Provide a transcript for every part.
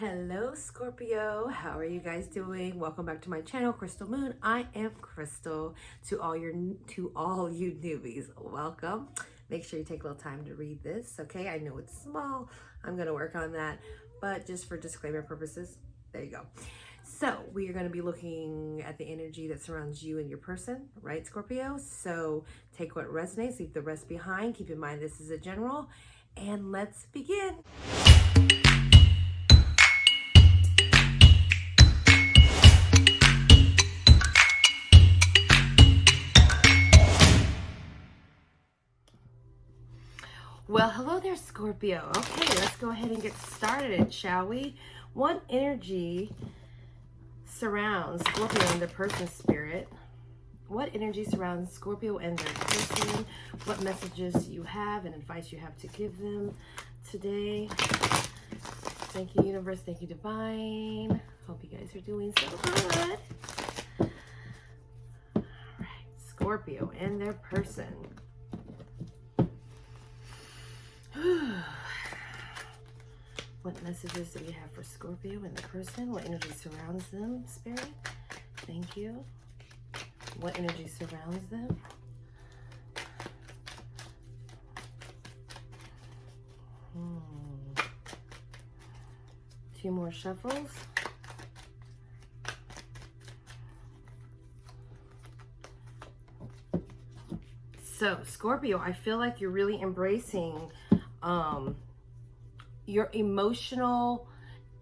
Hello Scorpio, how are you guys doing? Welcome back to my channel, Crystal Moon. I am Crystal. To all you newbies, welcome. Make sure you take a little time to read this, okay? I know it's small. I'm going to work on that, but just for disclaimer purposes, there you go. So we are going to be looking at the energy that surrounds you and your person, right, Scorpio? So take what resonates, leave the rest behind. Keep in mind this is a general, and let's begin. Well, hello there, Scorpio. Okay, let's go ahead and get started, shall we? What energy surrounds Scorpio and their person spirit? What energy surrounds Scorpio and their person? What messages you have and advice you have to give them today? Thank you, universe. Thank you, divine. Hope you guys are doing so good. All right, Scorpio and their person. What messages do we have for Scorpio and the person? What energy surrounds them, Spirit? Thank you. What energy surrounds them? Two more shuffles. So, Scorpio, I feel like you're really embracing your emotional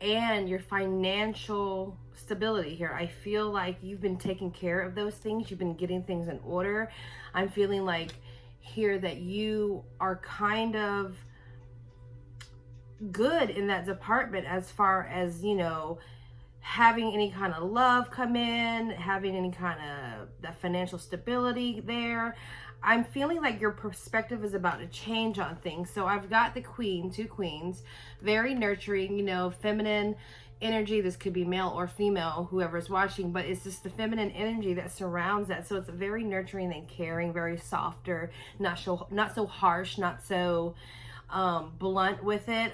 and your financial stability here. I feel like you've been taking care of those things. You've been getting things in order. I'm feeling like here that you are kind of good in that department as far as, you know, having any kind of love come in, having any kind of that financial stability there. I'm feeling like your perspective is about to change on things. So I've got the queen, two queens, very nurturing, you know, feminine energy. This could be male or female, whoever's watching, but it's just the feminine energy that surrounds that. So it's very nurturing and caring, very softer, not so harsh, not so blunt with it.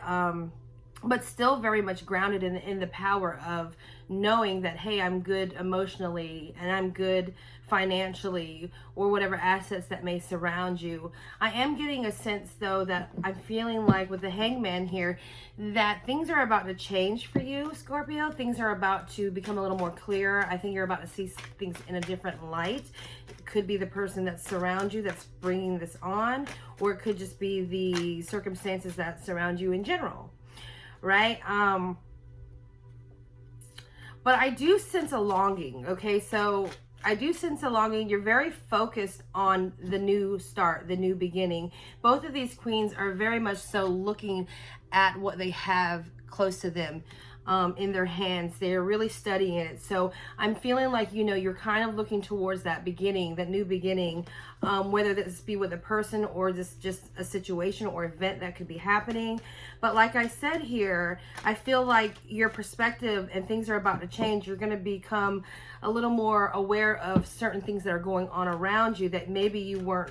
But still very much grounded in the power of knowing that, hey, I'm good emotionally and I'm good financially, or whatever assets that may surround you. I am getting a sense, though, that I'm feeling like with the Hangman here, that things are about to change for you, Scorpio. Things are about to become a little more clear. I think you're about to see things in a different light. It could be the person that surrounds you that's bringing this on, or it could just be the circumstances that surround you in general. Right? But I do sense a longing, okay? So I do sense a longing. You're very focused on the new start, the new beginning. Both of these queens are very much so looking at what they have close to them in their hands. They're really studying it. So I'm feeling like, you know, you're kind of looking towards that beginning, that new beginning, whether this be with a person or just a situation or event that could be happening. But like I said here, I feel like your perspective and things are about to change. You're going to become a little more aware of certain things that are going on around you that maybe you weren't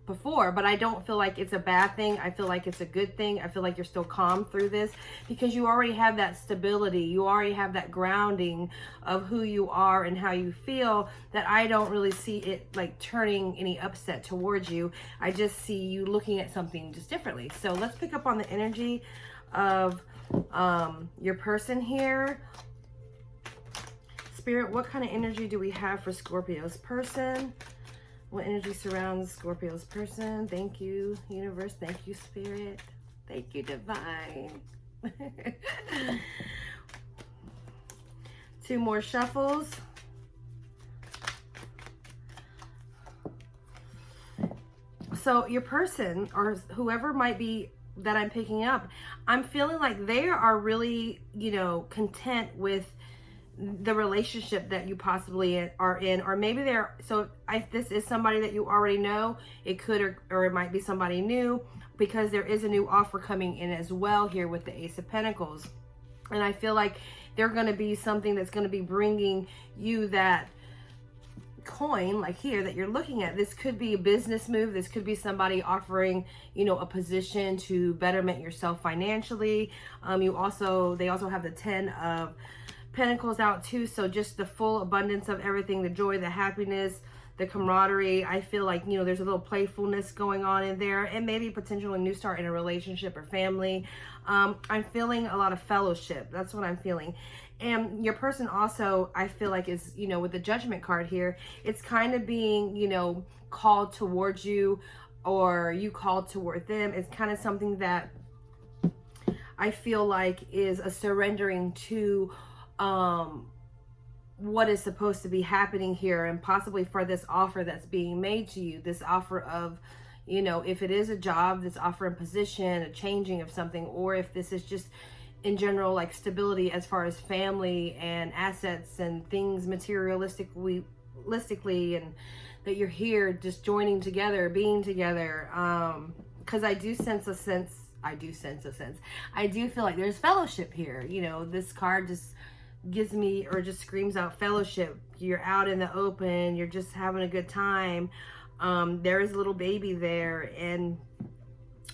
before, but I don't feel like it's a bad thing. I feel like it's a good thing. I feel like you're still calm through this because you already have that stability. You already have that grounding of who you are and how you feel, that I don't really see it like turning any upset towards you. I just see you looking at something just differently. So let's pick up on the energy of your person here. Spirit, what kind of energy do we have for Scorpio's person? What energy surrounds Scorpio's person? Thank you, universe. Thank you, spirit. Thank you, divine. Two more shuffles. So your person, or whoever might be that I'm picking up, I'm feeling like they are really, you know, content with the relationship that you possibly are in, or maybe they're, so if this is somebody that you already know, it could, or it might be somebody new, because there is a new offer coming in as well here with the Ace of Pentacles. And I feel like they're going to be something that's going to be bringing you that coin, like here that you're looking at, this could be a business move. This could be somebody offering, you know, a position to betterment yourself financially. They also have the 10 of Pentacles out too. So just the full abundance of everything, the joy, the happiness, the camaraderie. I feel like, you know, there's a little playfulness going on in there, and maybe potential a new start in a relationship or family. I'm feeling a lot of fellowship. That's what I'm feeling. And your person also, I feel like, is, you know, with the Judgment card here, it's kind of being, you know, called towards you, or you called toward them. It's kind of something that I feel like is a surrendering to what is supposed to be happening here, and possibly for this offer that's being made to you, this offer of, you know, if it is a job, this offer in position, a changing of something, or if this is just in general, like stability as far as family and assets and things materialistically, and that you're here just joining together, being together. Because I do feel like there's fellowship here. You know, this card just gives me, or just screams out fellowship. You're out in the open, you're just having a good time. There is a little baby there, and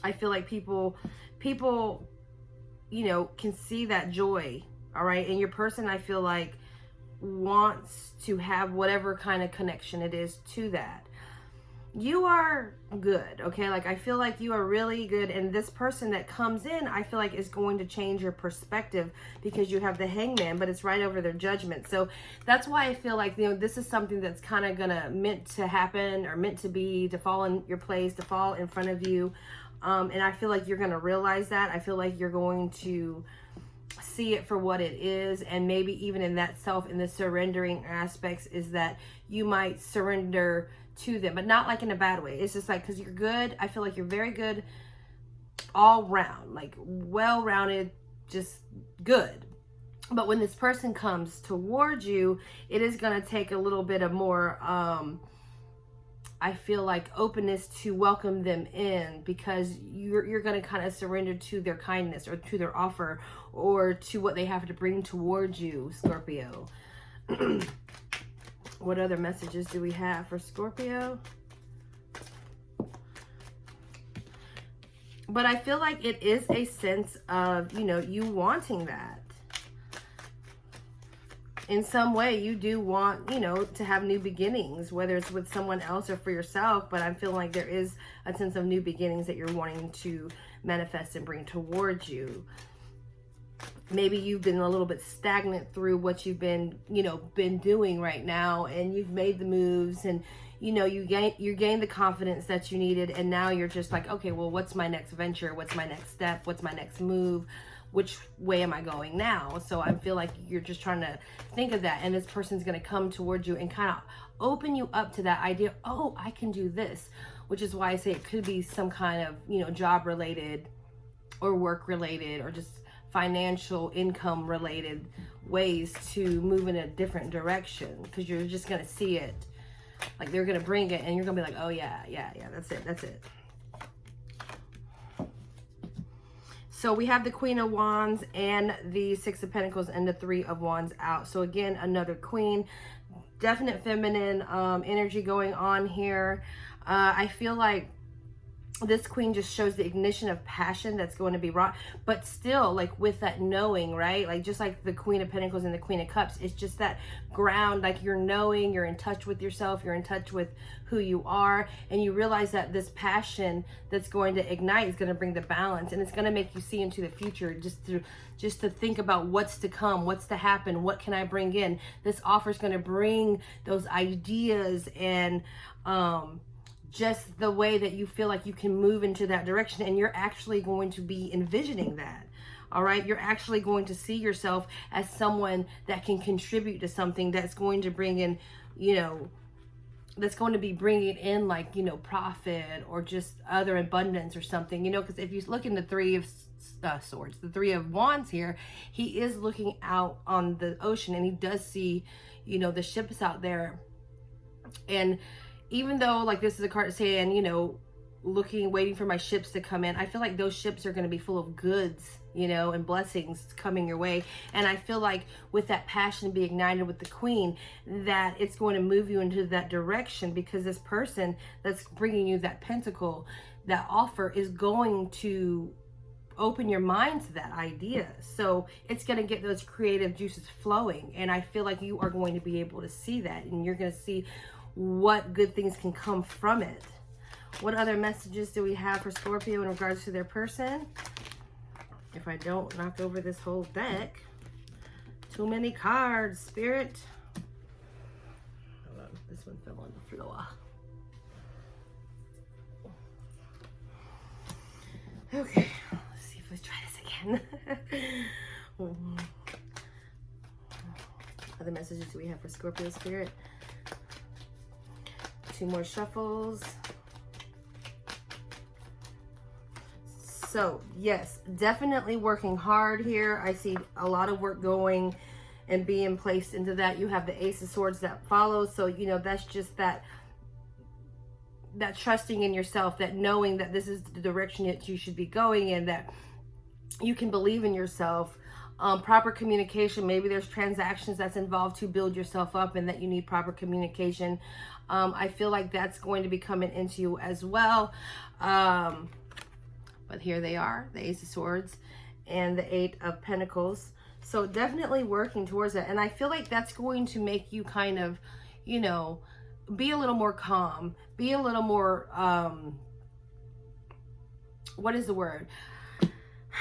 I feel like people, you know, can see that joy. All right. And your person, I feel like, wants to have whatever kind of connection it is to that. You are good. Okay. Like, I feel like you are really good. And this person that comes in, I feel like, is going to change your perspective, because you have the Hangman, but it's right over their Judgment. So that's why I feel like, you know, this is something that's kind of gonna meant to happen, or meant to be, to fall in your place, to fall in front of you. And I feel like you're going to realize that. I feel like you're going to see it for what it is. And maybe even in that in the surrendering aspects, is that you might surrender to them, but not like in a bad way. It's just like, because you're good. I feel like you're very good all round, like well-rounded, just good. But when this person comes towards you, it is going to take a little bit of more, I feel like, openness to welcome them in, because you're going to kind of surrender to their kindness, or to their offer, or to what they have to bring towards you, Scorpio. What other messages do we have for Scorpio? But I feel like it is a sense of, you know, you wanting that. In some way, you do want, you know, to have new beginnings, whether it's with someone else or for yourself. But I'm feeling like there is a sense of new beginnings that you're wanting to manifest and bring towards you. Maybe you've been a little bit stagnant through what you've been, you know, been doing right now, and you've made the moves, and, you know, you gained the confidence that you needed, and now you're just like, okay, well, what's my next venture? What's my next step? What's my next move? Which way am I going now? So I feel like you're just trying to think of that, and this person's going to come towards you and kind of open you up to that idea. Oh, I can do this, which is why I say it could be some kind of, you know, job related or work related, or just financial income related ways to move in a different direction, because you're just going to see it. Like, they're going to bring it, and you're going to be like, oh yeah, that's it. So we have the Queen of Wands and the Six of Pentacles and the Three of Wands out. So again, another Queen, definite feminine energy going on here. I feel like this Queen just shows the ignition of passion that's going to be wrought, but still, like, with that knowing, right? Like, just like the Queen of Pentacles and the Queen of Cups, it's just that ground, like, you're knowing, you're in touch with yourself, you're in touch with who you are, and you realize that this passion that's going to ignite is going to bring the balance, and it's going to make you see into the future, just to think about what's to come, what's to happen, what can I bring in. This offer is going to bring those ideas, and just the way that you feel like you can move into that direction, and you're actually going to be envisioning that. All right, you're actually going to see yourself as someone that can contribute to something that's going to bring in, you know, that's going to be bringing in, like, you know, profit, or just other abundance or something, you know, because if you look in the Three of Swords, the Three of Wands here, he is looking out on the ocean, and he does see, you know, the ships out there. And even though, like, this is a card saying, you know, waiting for my ships to come in, I feel like those ships are going to be full of goods you know, and blessings coming your way. And I feel like with that passion being ignited with the Queen, that it's going to move you into that direction, because this person that's bringing you that pentacle, that offer, is going to open your mind to that idea. So it's going to get those creative juices flowing. And I feel like you are going to be able to see that, and you're going to see what good things can come from it. What other messages do we have for Scorpio in regards to their person? If I don't knock over this whole deck. Too many cards, Spirit. Hold on, this one fell on the floor. Okay, let's see if we try this again. Other messages do we have for Scorpio, Spirit? 2 more shuffles. So yes, definitely working hard here. I see a lot of work going and being placed into that. You have the Ace of Swords that follows. So, you know, that's just that trusting in yourself, that knowing that this is the direction that you should be going in, that you can believe in yourself. Proper communication. Maybe there's transactions that's involved to build yourself up, and that you need proper communication. I feel like that's going to be coming into you as well. But here they are, the Ace of Swords and the 8 of Pentacles. So definitely working towards it. And I feel like that's going to make you kind of, you know, be a little more calm, be a little more, what is the word?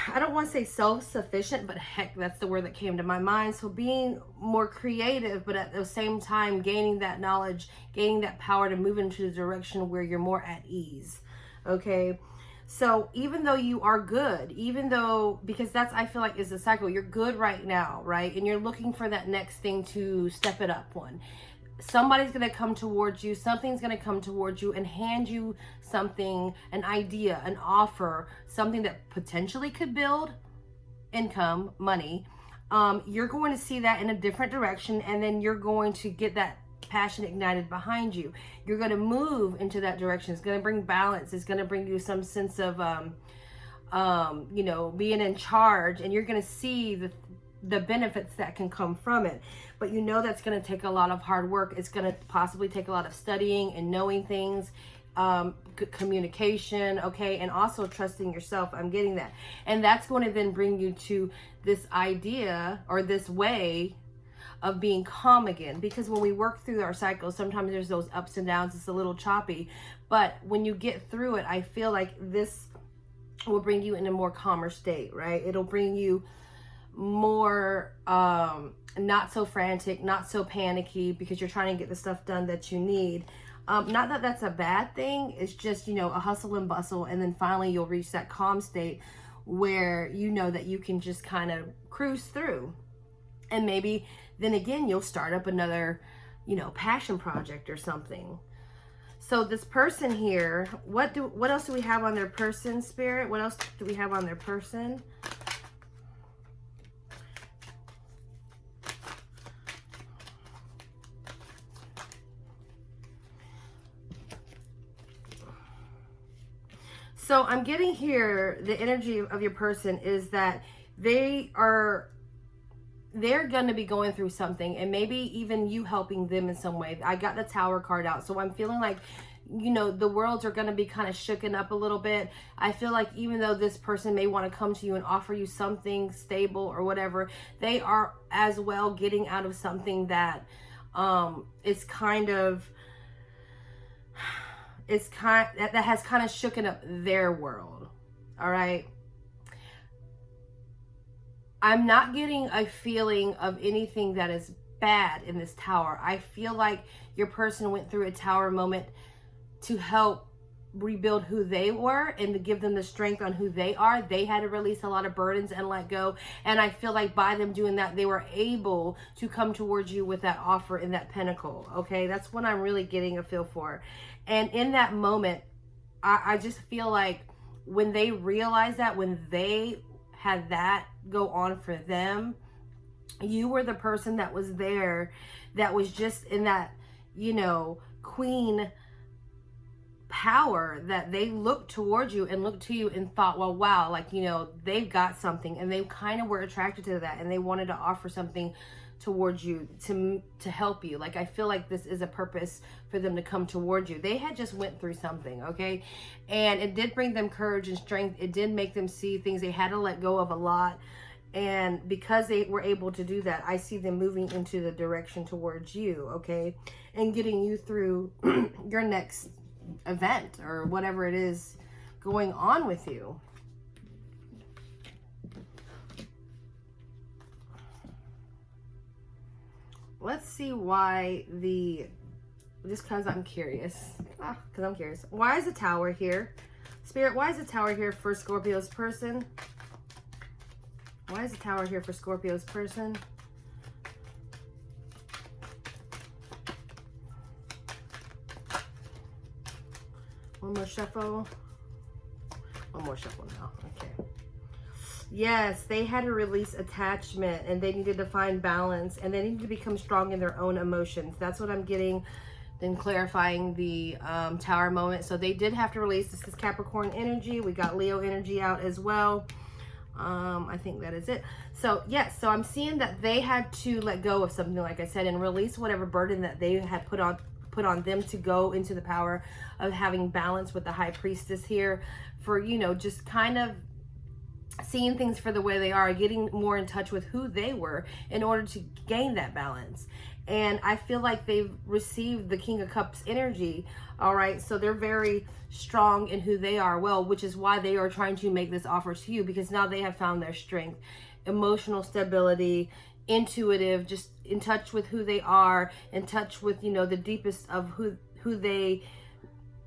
I don't want to say self-sufficient, but heck, that's the word that came to my mind. So being more creative, but at the same time, gaining that knowledge, gaining that power to move into the direction where you're more at ease. Okay. So even though you are good, even though, because that's, I feel like, is the cycle, you're good right now, right? And you're looking for that next thing to step it up one. Somebody's going to come towards you, something's going to come towards you and hand you something, an idea, an offer, something that potentially could build income, money. You're going to see that in a different direction, and then you're going to get that passion ignited behind you. You're going to move into that direction. It's going to bring balance. It's going to bring you some sense of, you know, being in charge, and you're going to see the benefits that can come from it. But you know that's going to take a lot of hard work. It's going to possibly take a lot of studying and knowing things, good communication, okay, and also trusting yourself. I'm getting that. And that's going to then bring you to this idea, or this way of being calm again. Because when we work through our cycles, sometimes there's those ups and downs. It's a little choppy. But when you get through it, I feel like this will bring you in a more calmer state, right? It'll bring you more not so frantic, not so panicky, because you're trying to get the stuff done that you need. Not that that's a bad thing. It's just, you know, a hustle and bustle, and then finally you'll reach that calm state where you know that you can just kind of cruise through. And maybe then again you'll start up another, you know, passion project or something. So this person here, what else do we have on their person, Spirit? What else do we have on their person? So I'm getting here, the energy of your person is that they're going to be going through something, and maybe even you helping them in some way. I got the Tower card out, so I'm feeling like, you know, the worlds are going to be kind of shooken up a little bit. I feel like even though this person may want to come to you and offer you something stable or whatever, they are as well getting out of something that is kind of, that has kind of shooken up their world. All right. I'm not getting a feeling of anything that is bad in this Tower. I feel like your person went through a Tower moment to help rebuild who they were and to give them the strength on who they are. They had to release a lot of burdens and let go. And I feel like by them doing that, they were able to come towards you with that offer in that Pentacle. Okay, that's what I'm really getting a feel for. And in that moment, I just feel like when they realized that, when they had that go on for them, you were the person that was there, that was just in that, you know, queen power that they looked towards you and looked to you and thought, well, wow, like, you know, they've got something, and they kind of were attracted to that, and they wanted to offer something towards you to help you. Like, I feel like this is a purpose for them to come towards you. They had just went through something, okay? And it did bring them courage and strength. It did make them see things. They had to let go of a lot. And because they were able to do that, I see them moving into the direction towards you, okay? And getting you through your next event or whatever it is going on with you. Let's see why just because I'm curious. Because I'm curious. Why is the Tower here? Spirit, why is the Tower here for Scorpio's person? Why is the Tower here for Scorpio's person? One more shuffle. One more shuffle now. Okay. Yes, they had to release attachment, and they needed to find balance, and they needed to become strong in their own emotions. That's what I'm getting. Then clarifying the Tower moment. So they did have to release. This is Capricorn energy. We got Leo energy out as well. I think that is it. So yes, so I'm seeing that they had to let go of something, like I said, and release whatever burden that they had put on them to go into the power of having balance with the High Priestess here, for, you know, just kind of seeing things for the way they are, getting more in touch with who they were in order to gain that balance. And I feel like they've received the King of Cups energy. All right, so they're very strong in who they are, well, which is why they are trying to make this offer to you, because now they have found their strength, emotional stability, intuitive, just in touch with who they are, in touch with, you know, the deepest of who they,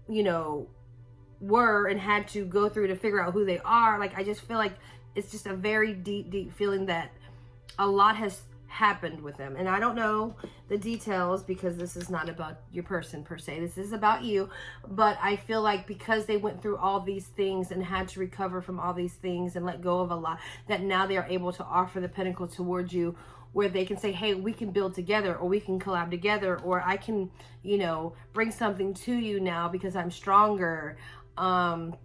you know, were and had to go through to figure out who they are. Like, I just feel like it's just a very deep feeling that a lot has happened with them. And I don't know the details, because this is not about your person per se. This is about you. But I feel like because they went through all these things and had to recover from all these things and let go of a lot, that now they are able to offer the pinnacle towards you, where they can say, hey, we can build together, or we can collab together, or I can, you know, bring something to you now because I'm stronger, and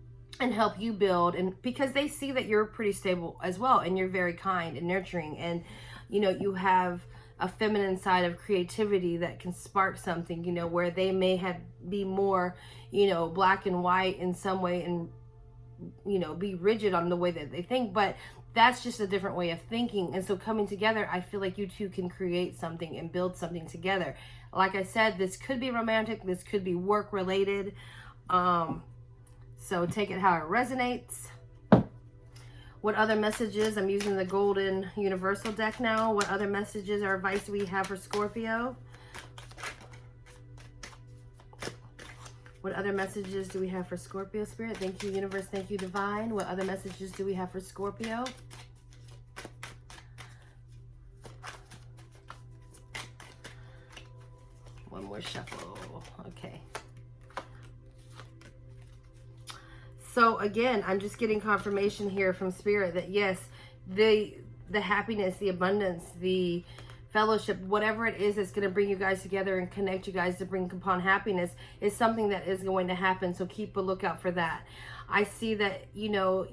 help you build. And because they see that you're pretty stable as well, and you're very kind and nurturing, and, you know, you have a feminine side of creativity that can spark something, you know, where they may be more, you know, black and white in some way, and, you know, be rigid on the way that they think, but that's just a different way of thinking. And so coming together, I feel like you two can create something and build something together. Like I said, this could be romantic, this could be work related, so take it how it resonates. What other messages? I'm using the Golden Universal deck now. What other messages or advice do we have for Scorpio? What other messages do we have for Scorpio, Spirit? Thank you, Universe. Thank you, Divine. What other messages do we have for Scorpio? One more shuffle. Okay. So again, I'm just getting confirmation here from Spirit that yes, the happiness, the abundance, the fellowship, whatever it is that's going to bring you guys together and connect you guys to bring upon happiness, is something that is going to happen. So keep a lookout for that. I see that, you know,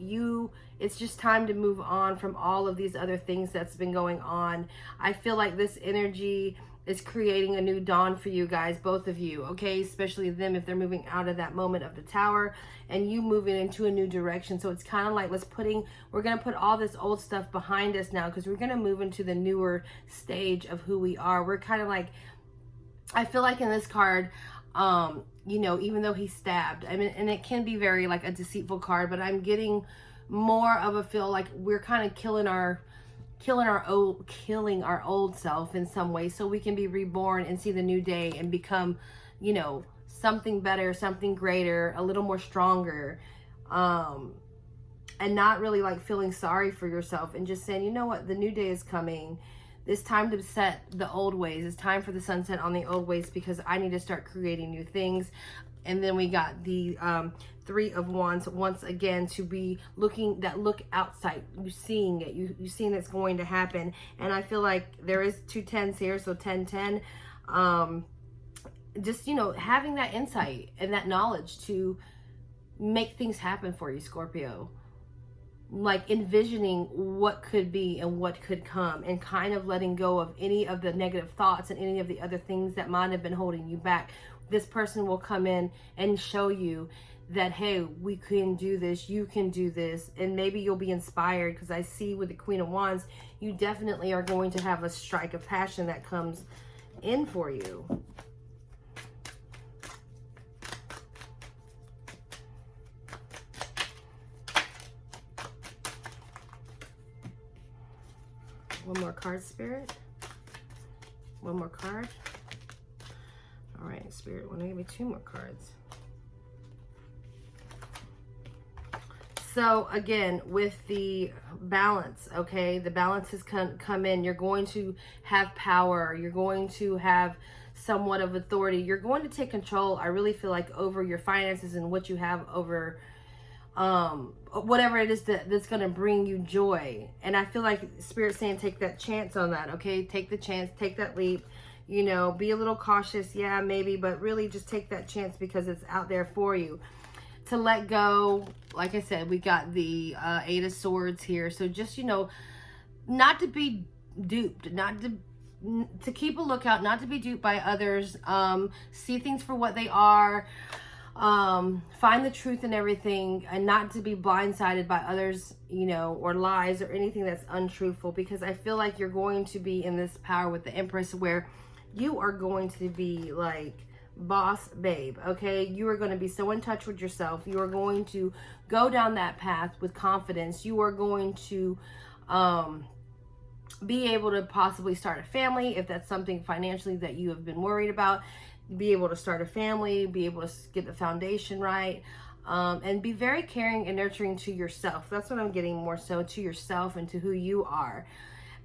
it's just time to move on from all of these other things that's been going on. I feel like this energy is creating a new dawn for you guys, both of you, okay? Especially them, if they're moving out of that moment of the Tower and you moving into a new direction. So it's kind of like, we're going to put all this old stuff behind us now, because we're going to move into the newer stage of who we are. We're kind of like, I feel like in this card, you know, even though he's stabbed, I mean, and it can be very like a deceitful card, but I'm getting more of a feel like we're kind of killing our old self in some way, so we can be reborn and see the new day and become, you know, something better, something greater, a little more stronger, and not really like feeling sorry for yourself, and just saying, you know what, the new day is coming. It's time to set the old ways. It's time for the sunset on the old ways, because I need to start creating new things. And then we got the Three of Wands once again, to be look outside. You seeing it. You seeing it's going to happen. And I feel like there is 2 10s here, so 10 10. just, you know, having that insight and that knowledge to make things happen for you, Scorpio. Like envisioning what could be and what could come, and kind of letting go of any of the negative thoughts and any of the other things that might have been holding you back. This person will come in and show you that, hey, we can do this, you can do this, and maybe you'll be inspired, because I see with the Queen of Wands, you definitely are going to have a strike of passion that comes in for you. One more card, Spirit. One more card. All right, Spirit, want to give me 2 more cards. So again, with the balance, okay, the balance has come in. You're going to have power. You're going to have somewhat of authority. You're going to take control, I really feel like, over your finances and what you have over whatever it is that's going to bring you joy. And I feel like Spirit's saying take that chance on that, okay? Take the chance, take that leap, you know, be a little cautious, yeah, maybe, but really just take that chance because it's out there for you. To let go, like I said, we got the 8 of Swords here. So just, you know, not to be duped, not to keep a lookout, not to be duped by others, see things for what they are, find the truth in everything, and not to be blindsided by others, you know, or lies or anything that's untruthful, because I feel like you're going to be in this power with the Empress where you are going to be like boss babe, okay? You are going to be so in touch with yourself. You are going to go down that path with confidence. You are going to be able to possibly start a family if that's something financially that you have been worried about. Be able to start a family, be able to get the foundation right, and be very caring and nurturing to yourself. That's what I'm getting, more so to yourself and to who you are.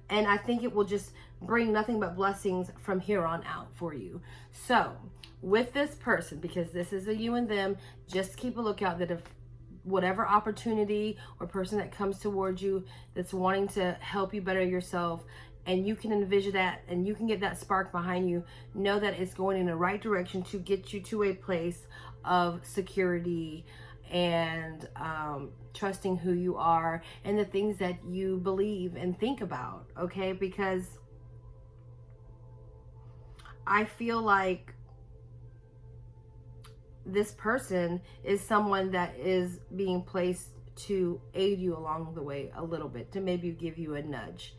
And I think it will just bring nothing but blessings from here on out for you. So with this person, because this is a you and them, just keep a lookout that if whatever opportunity or person that comes towards you that's wanting to help you better yourself, and you can envision that and you can get that spark behind you, know that it's going in the right direction to get you to a place of security and trusting who you are and the things that you believe and think about, okay? Because I feel like this person is someone that is being placed to aid you along the way a little bit, to maybe give you a nudge.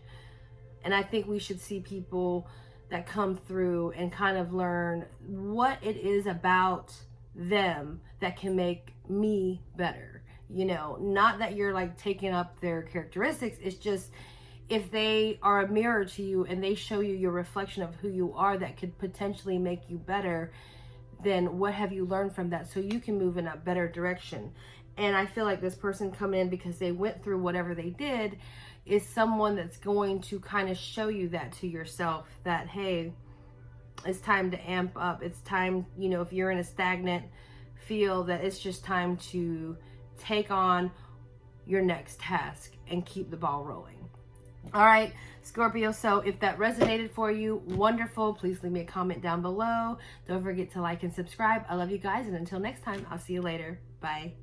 And I think we should see people that come through and kind of learn what it is about them that can make me better. You know, not that you're like taking up their characteristics. It's just if they are a mirror to you and they show you your reflection of who you are that could potentially make you better, then what have you learned from that so you can move in a better direction? And I feel like this person coming in because they went through whatever they did is someone that's going to kind of show you that to yourself, that, hey, it's time to amp up. It's time, you know, if you're in a stagnant field, that it's just time to take on your next task and keep the ball rolling. All right, Scorpio, so if that resonated for you, wonderful. Please leave me a comment down below. Don't forget to like and subscribe. I love you guys, and until next time, I'll see you later. Bye.